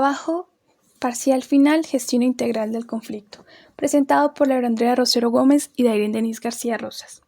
Trabajo parcial final, gestión integral del conflicto, presentado por Laura Andrea Rosero Gómez y Dairen Denise García Rosas.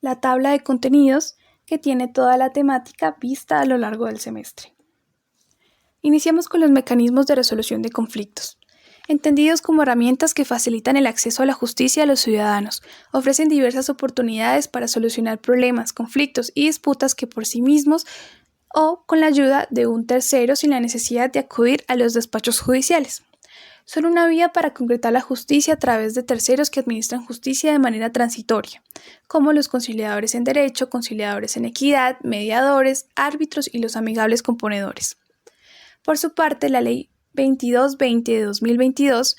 La tabla de contenidos que tiene toda la temática vista a lo largo del semestre. Iniciamos con los mecanismos de resolución de conflictos, entendidos como herramientas que facilitan el acceso a la justicia a los ciudadanos, ofrecen diversas oportunidades para solucionar problemas, conflictos y disputas que por sí mismos o con la ayuda de un tercero sin la necesidad de acudir a los despachos judiciales. Son una vía para concretar la justicia a través de terceros que administran justicia de manera transitoria, como los conciliadores en derecho, conciliadores en equidad, mediadores, árbitros y los amigables componedores. Por su parte, la Ley 2220 de 2022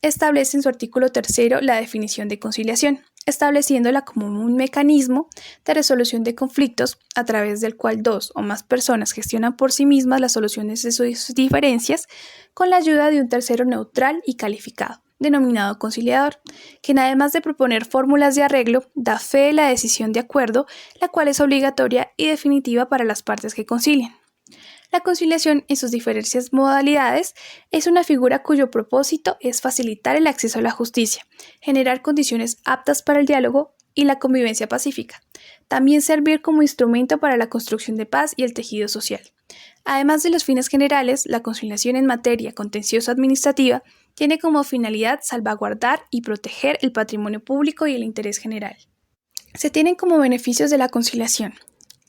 establece en su artículo 3 la definición de conciliación, estableciéndola como un mecanismo de resolución de conflictos a través del cual dos o más personas gestionan por sí mismas las soluciones de sus diferencias con la ayuda de un tercero neutral y calificado, denominado conciliador, quien además de proponer fórmulas de arreglo, da fe de la decisión de acuerdo, la cual es obligatoria y definitiva para las partes que concilian. La conciliación en sus diferentes modalidades es una figura cuyo propósito es facilitar el acceso a la justicia, generar condiciones aptas para el diálogo y la convivencia pacífica, también servir como instrumento para la construcción de paz y el tejido social. Además de los fines generales, la conciliación en materia contencioso-administrativa tiene como finalidad salvaguardar y proteger el patrimonio público y el interés general. Se tienen como beneficios de la conciliación: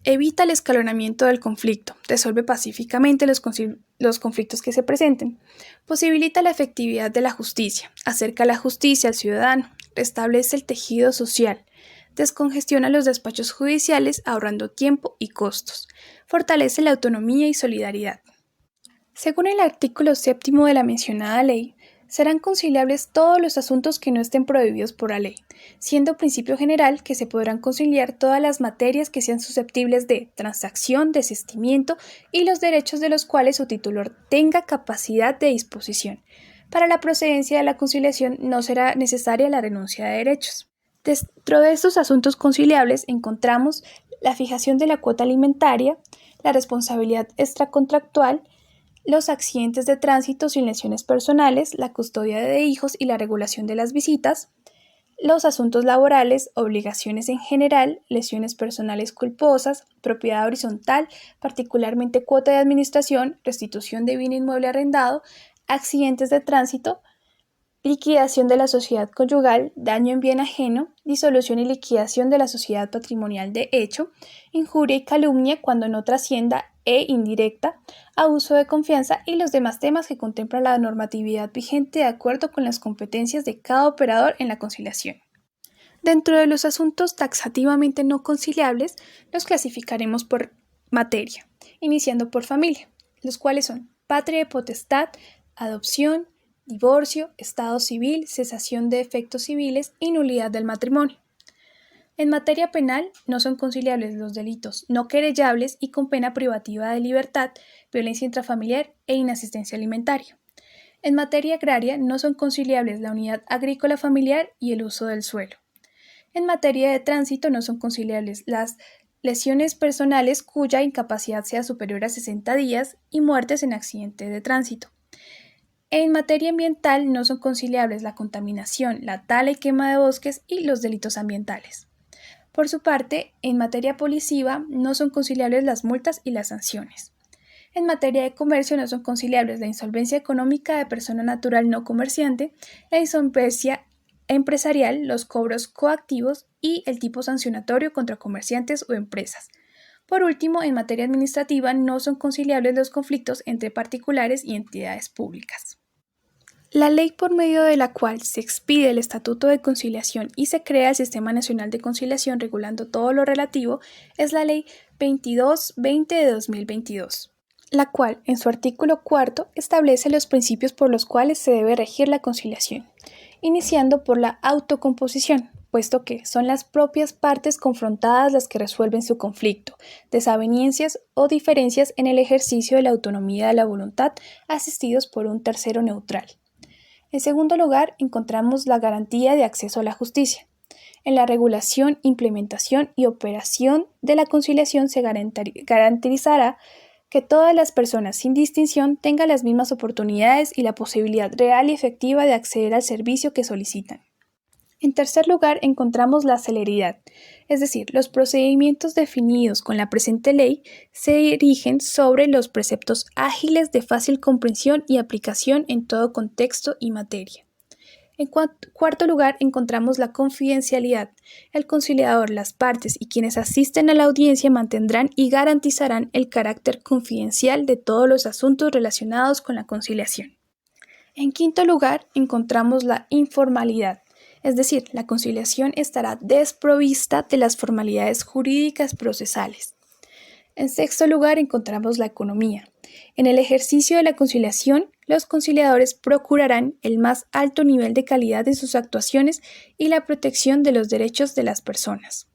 evita el escalonamiento del conflicto, resuelve pacíficamente los conflictos que se presenten, posibilita la efectividad de la justicia, acerca la justicia al ciudadano, restablece el tejido social, descongestiona los despachos judiciales ahorrando tiempo y costos, fortalece la autonomía y solidaridad. Según el artículo 7 de la mencionada ley, serán conciliables todos los asuntos que no estén prohibidos por la ley, siendo principio general que se podrán conciliar todas las materias que sean susceptibles de transacción, desistimiento y los derechos de los cuales su titular tenga capacidad de disposición. Para la procedencia de la conciliación no será necesaria la renuncia de derechos. Dentro de estos asuntos conciliables encontramos la fijación de la cuota alimentaria, la responsabilidad extracontractual, los accidentes de tránsito sin lesiones personales, la custodia de hijos y la regulación de las visitas, los asuntos laborales, obligaciones en general, lesiones personales culposas, propiedad horizontal, particularmente cuota de administración, restitución de bien inmueble arrendado, accidentes de tránsito, liquidación de la sociedad conyugal, daño en bien ajeno, disolución y liquidación de la sociedad patrimonial de hecho, injuria y calumnia cuando no trascienda e indirecta, abuso de confianza y los demás temas que contempla la normatividad vigente de acuerdo con las competencias de cada operador en la conciliación. Dentro de los asuntos taxativamente no conciliables, los clasificaremos por materia, iniciando por familia, los cuales son patria y potestad, adopción, divorcio, estado civil, cesación de efectos civiles y nulidad del matrimonio. En materia penal, no son conciliables los delitos no querellables y con pena privativa de libertad, violencia intrafamiliar e inasistencia alimentaria. En materia agraria, no son conciliables la unidad agrícola familiar y el uso del suelo. En materia de tránsito, no son conciliables las lesiones personales cuya incapacidad sea superior a 60 días y muertes en accidente de tránsito. En materia ambiental, no son conciliables la contaminación, la tala y quema de bosques y los delitos ambientales. Por su parte, en materia policiva no son conciliables las multas y las sanciones. En materia de comercio no son conciliables la insolvencia económica de persona natural no comerciante, la insolvencia empresarial, los cobros coactivos y el tipo sancionatorio contra comerciantes o empresas. Por último, en materia administrativa no son conciliables los conflictos entre particulares y entidades públicas. La ley por medio de la cual se expide el Estatuto de Conciliación y se crea el Sistema Nacional de Conciliación regulando todo lo relativo es la Ley 2220 de 2022, la cual en su artículo 4 establece los principios por los cuales se debe regir la conciliación, iniciando por la autocomposición, puesto que son las propias partes confrontadas las que resuelven su conflicto, desavenencias o diferencias en el ejercicio de la autonomía de la voluntad asistidos por un tercero neutral. En segundo lugar, encontramos la garantía de acceso a la justicia. En la regulación, implementación y operación de la conciliación se garantizará que todas las personas sin distinción tengan las mismas oportunidades y la posibilidad real y efectiva de acceder al servicio que solicitan. En tercer lugar, encontramos la celeridad, es decir, los procedimientos definidos con la presente ley se erigen sobre los preceptos ágiles de fácil comprensión y aplicación en todo contexto y materia. En cuarto lugar, encontramos la confidencialidad. El conciliador, las partes y quienes asisten a la audiencia mantendrán y garantizarán el carácter confidencial de todos los asuntos relacionados con la conciliación. En quinto lugar, encontramos la informalidad. Es decir, la conciliación estará desprovista de las formalidades jurídicas procesales. En sexto lugar, encontramos la economía. En el ejercicio de la conciliación, los conciliadores procurarán el más alto nivel de calidad en sus actuaciones y la protección de los derechos de las personas.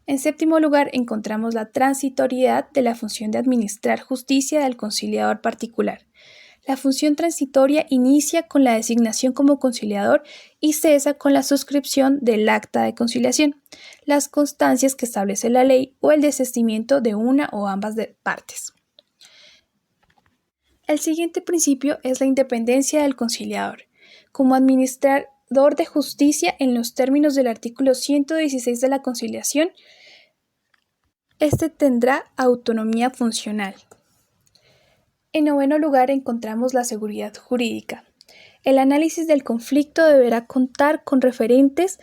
En séptimo lugar, encontramos la transitoriedad de la función de administrar justicia del conciliador particular. La función transitoria inicia con la designación como conciliador y cesa con la suscripción del acta de conciliación, las constancias que establece la ley o el desistimiento de una o ambas partes. El siguiente principio es la independencia del conciliador. Como administrador de justicia en los términos del artículo 116 de la conciliación, este tendrá autonomía funcional. En noveno lugar encontramos la seguridad jurídica. El análisis del conflicto deberá contar con referentes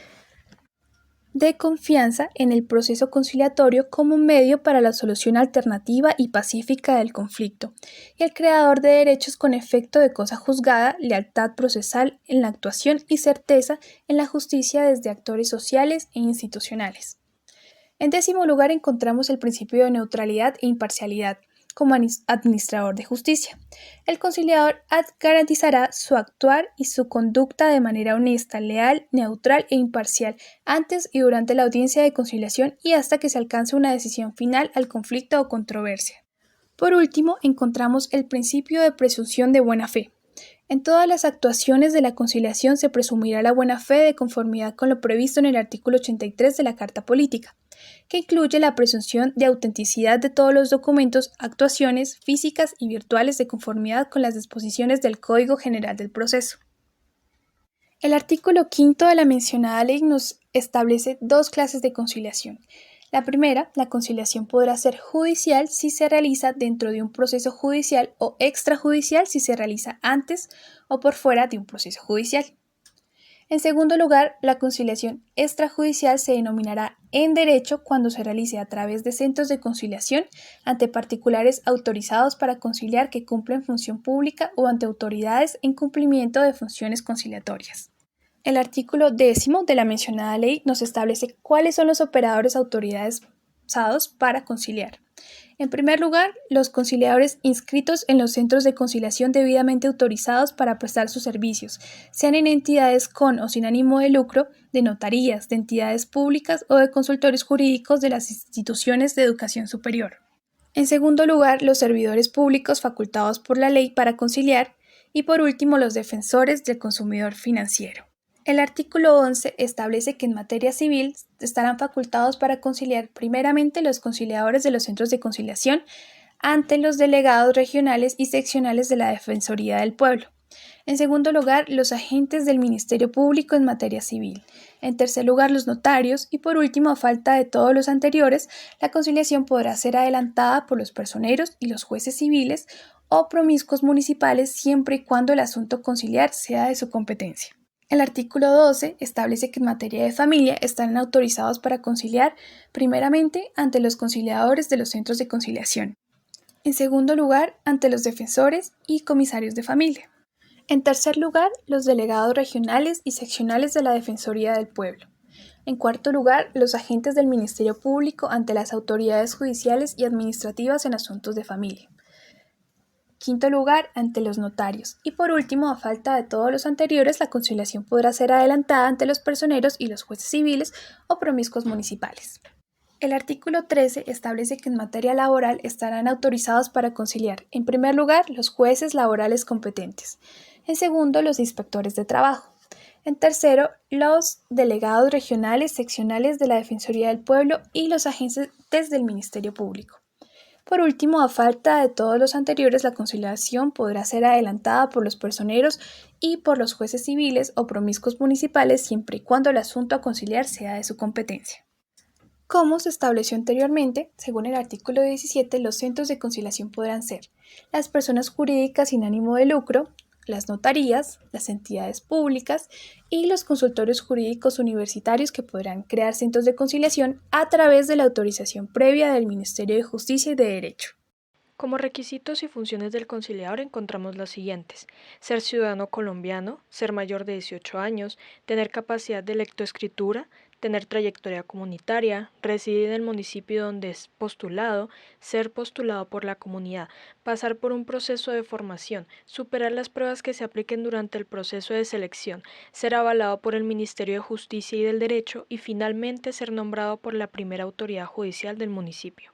de confianza en el proceso conciliatorio como un medio para la solución alternativa y pacífica del conflicto, y el creador de derechos con efecto de cosa juzgada, lealtad procesal en la actuación y certeza en la justicia desde actores sociales e institucionales. En décimo lugar encontramos el principio de neutralidad e imparcialidad. Como administrador de justicia, el conciliador garantizará su actuar y su conducta de manera honesta, leal, neutral e imparcial antes y durante la audiencia de conciliación y hasta que se alcance una decisión final al conflicto o controversia. Por último, encontramos el principio de presunción de buena fe. En todas las actuaciones de la conciliación se presumirá la buena fe de conformidad con lo previsto en el artículo 83 de la Carta Política, que incluye la presunción de autenticidad de todos los documentos, actuaciones físicas y virtuales de conformidad con las disposiciones del Código General del Proceso. El artículo 5 de la mencionada ley nos establece dos clases de conciliación. La primera, la conciliación podrá ser judicial si se realiza dentro de un proceso judicial o extrajudicial si se realiza antes o por fuera de un proceso judicial. En segundo lugar, la conciliación extrajudicial se denominará en derecho cuando se realice a través de centros de conciliación ante particulares autorizados para conciliar que cumplen función pública o ante autoridades en cumplimiento de funciones conciliatorias. El artículo 10 de la mencionada ley nos establece cuáles son los operadores autorizados para conciliar. En primer lugar, los conciliadores inscritos en los centros de conciliación debidamente autorizados para prestar sus servicios, sean en entidades con o sin ánimo de lucro, de notarías, de entidades públicas o de consultores jurídicos de las instituciones de educación superior. En segundo lugar, los servidores públicos facultados por la ley para conciliar y por último, los defensores del consumidor financiero. El artículo 11 establece que en materia civil estarán facultados para conciliar primeramente los conciliadores de los centros de conciliación ante los delegados regionales y seccionales de la Defensoría del Pueblo. En segundo lugar, los agentes del Ministerio Público en materia civil. En tercer lugar, los notarios y por último, a falta de todos los anteriores, la conciliación podrá ser adelantada por los personeros y los jueces civiles o promiscuos municipales siempre y cuando el asunto conciliar sea de su competencia. El artículo 12 establece que en materia de familia estarán autorizados para conciliar primeramente ante los conciliadores de los centros de conciliación. En segundo lugar, ante los defensores y comisarios de familia. En tercer lugar, los delegados regionales y seccionales de la Defensoría del Pueblo. En cuarto lugar, los agentes del Ministerio Público ante las autoridades judiciales y administrativas en asuntos de familia. Quinto lugar, ante los notarios. Y por último, a falta de todos los anteriores, la conciliación podrá ser adelantada ante los personeros y los jueces civiles o promiscuos municipales. El artículo 13 establece que en materia laboral estarán autorizados para conciliar, en primer lugar, los jueces laborales competentes. En segundo, los inspectores de trabajo. En tercero, los delegados regionales, seccionales de la Defensoría del Pueblo y los agentes del Ministerio Público. Por último, a falta de todos los anteriores, la conciliación podrá ser adelantada por los personeros y por los jueces civiles o promiscuos municipales siempre y cuando el asunto a conciliar sea de su competencia. Como se estableció anteriormente, según el artículo 17, los centros de conciliación podrán ser las personas jurídicas sin ánimo de lucro, las notarías, las entidades públicas y los consultorios jurídicos universitarios que podrán crear centros de conciliación a través de la autorización previa del Ministerio de Justicia y de Derecho. Como requisitos y funciones del conciliador encontramos las siguientes: ser ciudadano colombiano, ser mayor de 18 años, tener capacidad de lectoescritura, tener trayectoria comunitaria, residir en el municipio donde es postulado, ser postulado por la comunidad, pasar por un proceso de formación, superar las pruebas que se apliquen durante el proceso de selección, ser avalado por el Ministerio de Justicia y del Derecho y finalmente ser nombrado por la primera autoridad judicial del municipio.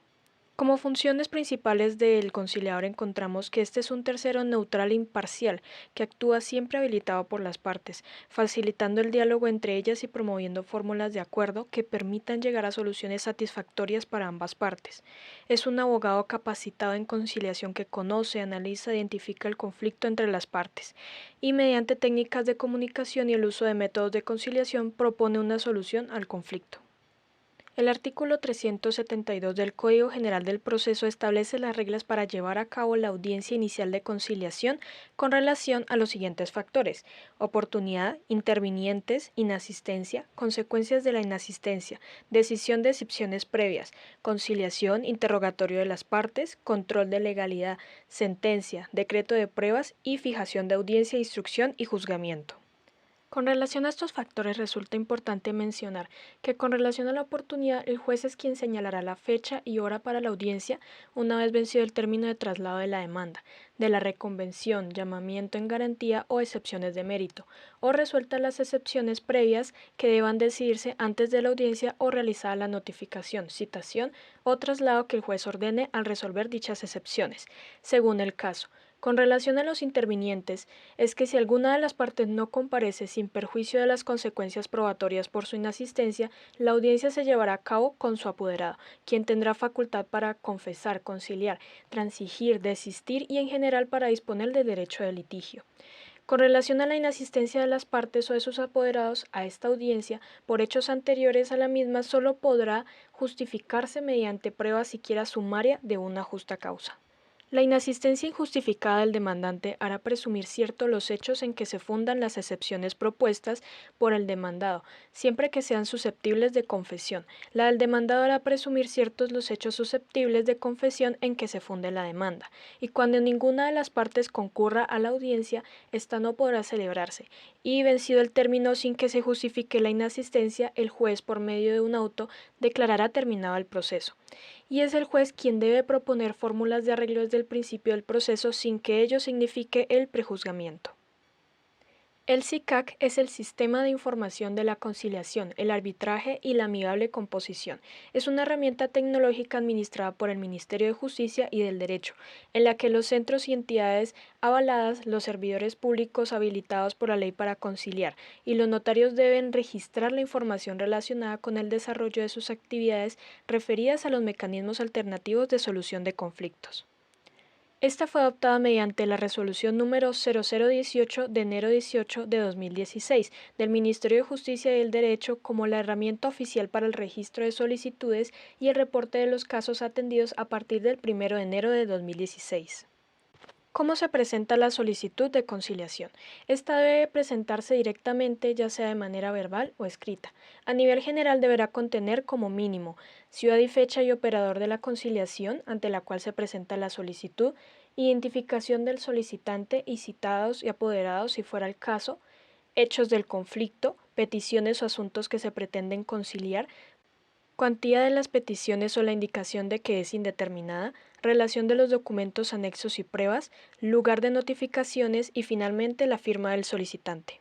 Como funciones principales del conciliador encontramos que este es un tercero neutral e imparcial, que actúa siempre habilitado por las partes, facilitando el diálogo entre ellas y promoviendo fórmulas de acuerdo que permitan llegar a soluciones satisfactorias para ambas partes. Es un abogado capacitado en conciliación que conoce, analiza e identifica el conflicto entre las partes, y mediante técnicas de comunicación y el uso de métodos de conciliación propone una solución al conflicto. El artículo 372 del Código General del Proceso establece las reglas para llevar a cabo la audiencia inicial de conciliación con relación a los siguientes factores: oportunidad, intervinientes, inasistencia, consecuencias de la inasistencia, decisión de excepciones previas, conciliación, interrogatorio de las partes, control de legalidad, sentencia, decreto de pruebas y fijación de audiencia, instrucción y juzgamiento. Con relación a estos factores resulta importante mencionar que con relación a la oportunidad el juez es quien señalará la fecha y hora para la audiencia una vez vencido el término de traslado de la demanda, de la reconvención, llamamiento en garantía o excepciones de mérito, o resueltas las excepciones previas que deban decidirse antes de la audiencia o realizada la notificación, citación o traslado que el juez ordene al resolver dichas excepciones, según el caso. Con relación a los intervinientes, es que si alguna de las partes no comparece sin perjuicio de las consecuencias probatorias por su inasistencia, la audiencia se llevará a cabo con su apoderado, quien tendrá facultad para confesar, conciliar, transigir, desistir y en general para disponer del derecho de litigio. Con relación a la inasistencia de las partes o de sus apoderados a esta audiencia, por hechos anteriores a la misma, solo podrá justificarse mediante prueba siquiera sumaria de una justa causa. La inasistencia injustificada del demandante hará presumir ciertos los hechos en que se fundan las excepciones propuestas por el demandado, siempre que sean susceptibles de confesión. La del demandado hará presumir ciertos los hechos susceptibles de confesión en que se funde la demanda, y cuando ninguna de las partes concurra a la audiencia, ésta no podrá celebrarse, y vencido el término sin que se justifique la inasistencia, el juez, por medio de un auto, declarará terminado el proceso. Y es el juez quien debe proponer fórmulas de arreglo desde el principio del proceso sin que ello signifique el prejuzgamiento. El SICAC es el Sistema de Información de la Conciliación, el Arbitraje y la Amigable Composición. Es una herramienta tecnológica administrada por el Ministerio de Justicia y del Derecho, en la que los centros y entidades avaladas, los servidores públicos habilitados por la ley para conciliar y los notarios deben registrar la información relacionada con el desarrollo de sus actividades referidas a los mecanismos alternativos de solución de conflictos. Esta fue adoptada mediante la Resolución número 0018 de enero 18 de 2016 del Ministerio de Justicia y el Derecho como la herramienta oficial para el registro de solicitudes y el reporte de los casos atendidos a partir del 1 de enero de 2016. ¿Cómo se presenta la solicitud de conciliación? Esta debe presentarse directamente, ya sea de manera verbal o escrita. A nivel general deberá contener como mínimo ciudad y fecha y operador de la conciliación ante la cual se presenta la solicitud, identificación del solicitante y citados y apoderados si fuera el caso, hechos del conflicto, peticiones o asuntos que se pretenden conciliar, cuantía de las peticiones o la indicación de que es indeterminada, relación de los documentos anexos y pruebas, lugar de notificaciones y finalmente la firma del solicitante.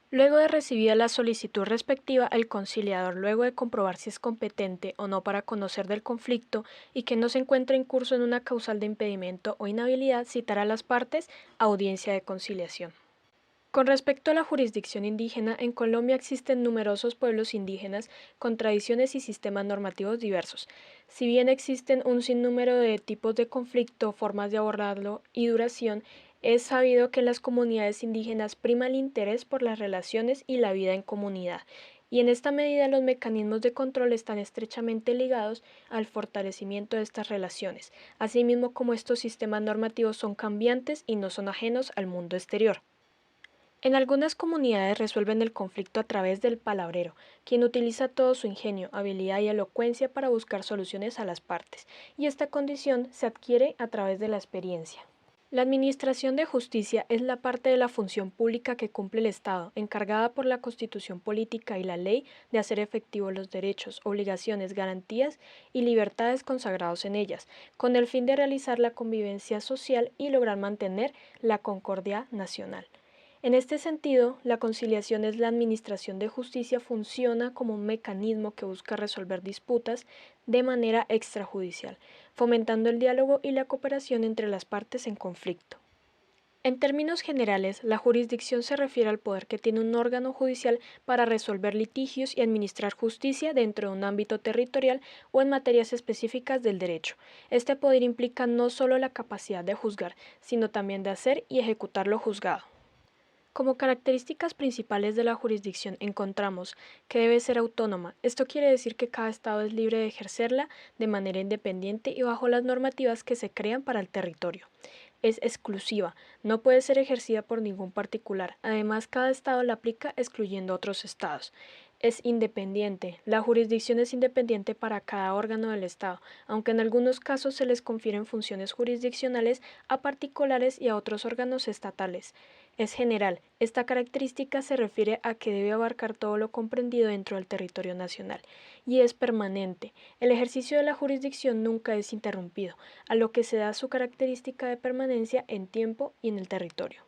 Luego de recibida la solicitud respectiva, el conciliador, luego de comprobar si es competente o no para conocer del conflicto y que no se encuentre en curso en una causal de impedimento o inhabilidad, citará a las partes a audiencia de conciliación. Con respecto a la jurisdicción indígena, en Colombia existen numerosos pueblos indígenas con tradiciones y sistemas normativos diversos. Si bien existen un sinnúmero de tipos de conflicto, formas de abordarlo y duración, es sabido que en las comunidades indígenas prima el interés por las relaciones y la vida en comunidad, y en esta medida los mecanismos de control están estrechamente ligados al fortalecimiento de estas relaciones, asimismo como estos sistemas normativos son cambiantes y no son ajenos al mundo exterior. En algunas comunidades resuelven el conflicto a través del palabrero, quien utiliza todo su ingenio, habilidad y elocuencia para buscar soluciones a las partes, y esta condición se adquiere a través de la experiencia. La administración de justicia es la parte de la función pública que cumple el Estado, encargada por la Constitución política y la ley de hacer efectivos los derechos, obligaciones, garantías y libertades consagrados en ellas, con el fin de realizar la convivencia social y lograr mantener la concordia nacional. En este sentido, la conciliación es la administración de justicia funciona como un mecanismo que busca resolver disputas de manera extrajudicial, fomentando el diálogo y la cooperación entre las partes en conflicto. En términos generales, la jurisdicción se refiere al poder que tiene un órgano judicial para resolver litigios y administrar justicia dentro de un ámbito territorial o en materias específicas del derecho. Este poder implica no solo la capacidad de juzgar, sino también de hacer y ejecutar lo juzgado. Como características principales de la jurisdicción encontramos que debe ser autónoma. Esto quiere decir que cada estado es libre de ejercerla de manera independiente y bajo las normativas que se crean para el territorio. Es exclusiva, no puede ser ejercida por ningún particular. Además, cada estado la aplica excluyendo otros estados. Es independiente. La jurisdicción es independiente para cada órgano del Estado, aunque en algunos casos se les confieren funciones jurisdiccionales a particulares y a otros órganos estatales. Es general. Esta característica se refiere a que debe abarcar todo lo comprendido dentro del territorio nacional. Y es permanente. El ejercicio de la jurisdicción nunca es interrumpido, a lo que se da su característica de permanencia en tiempo y en el territorio.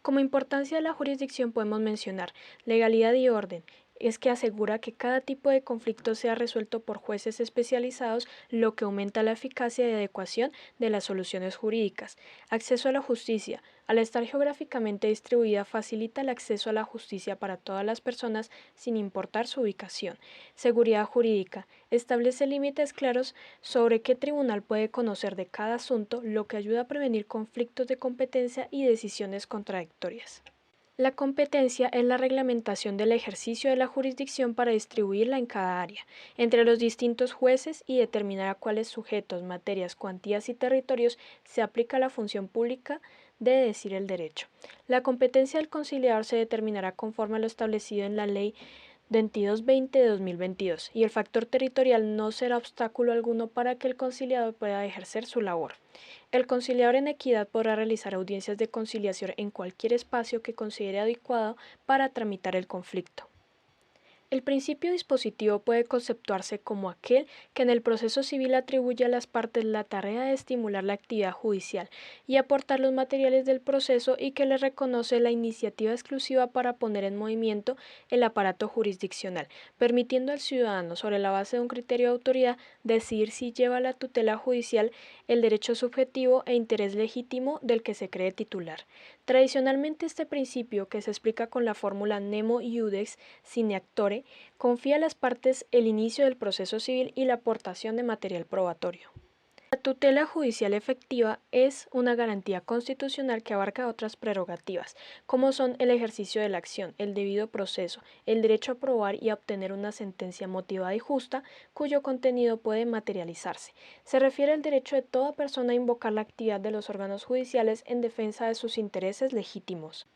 Como importancia de la jurisdicción podemos mencionar legalidad y orden. Es que asegura que cada tipo de conflicto sea resuelto por jueces especializados, lo que aumenta la eficacia y adecuación de las soluciones jurídicas. Acceso a la justicia. Al estar geográficamente distribuida, facilita el acceso a la justicia para todas las personas sin importar su ubicación. Seguridad jurídica. Establece límites claros sobre qué tribunal puede conocer de cada asunto, lo que ayuda a prevenir conflictos de competencia y decisiones contradictorias. La competencia es la reglamentación del ejercicio de la jurisdicción para distribuirla en cada área, entre los distintos jueces y determinar a cuáles sujetos, materias, cuantías y territorios se aplica la función pública de decir el derecho. La competencia del conciliador se determinará conforme a lo establecido en la Ley 2220 de 2022 y el factor territorial no será obstáculo alguno para que el conciliador pueda ejercer su labor. El conciliador en equidad podrá realizar audiencias de conciliación en cualquier espacio que considere adecuado para tramitar el conflicto. El principio dispositivo puede conceptuarse como aquel que en el proceso civil atribuye a las partes la tarea de estimular la actividad judicial y aportar los materiales del proceso y que les reconoce la iniciativa exclusiva para poner en movimiento el aparato jurisdiccional, permitiendo al ciudadano, sobre la base de un criterio de autoridad, decidir si lleva a la tutela judicial el derecho subjetivo e interés legítimo del que se cree titular. Tradicionalmente este principio, que se explica con la fórmula nemo iudex sine actore, confía a las partes el inicio del proceso civil y la aportación de material probatorio. La tutela judicial efectiva es una garantía constitucional que abarca otras prerrogativas, como son el ejercicio de la acción, el debido proceso, el derecho a probar y a obtener una sentencia motivada y justa, cuyo contenido puede materializarse. Se refiere al derecho de toda persona a invocar la actividad de los órganos judiciales en defensa de sus intereses legítimos.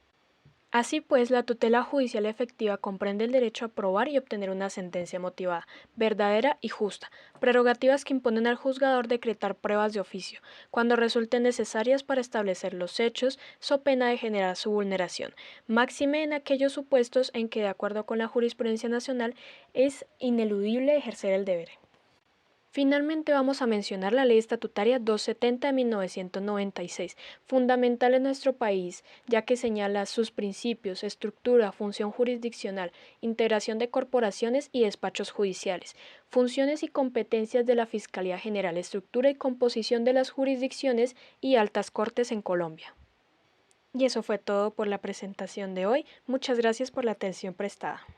Así pues, la tutela judicial efectiva comprende el derecho a probar y obtener una sentencia motivada, verdadera y justa, prerrogativas que imponen al juzgador decretar pruebas de oficio, cuando resulten necesarias para establecer los hechos, so pena de generar su vulneración, máxime en aquellos supuestos en que, de acuerdo con la jurisprudencia nacional, es ineludible ejercer el deber. Finalmente vamos a mencionar la Ley Estatutaria 270 de 1996, fundamental en nuestro país, ya que señala sus principios, estructura, función jurisdiccional, integración de corporaciones y despachos judiciales, funciones y competencias de la Fiscalía General, estructura y composición de las jurisdicciones y altas cortes en Colombia. Y eso fue todo por la presentación de hoy. Muchas gracias por la atención prestada.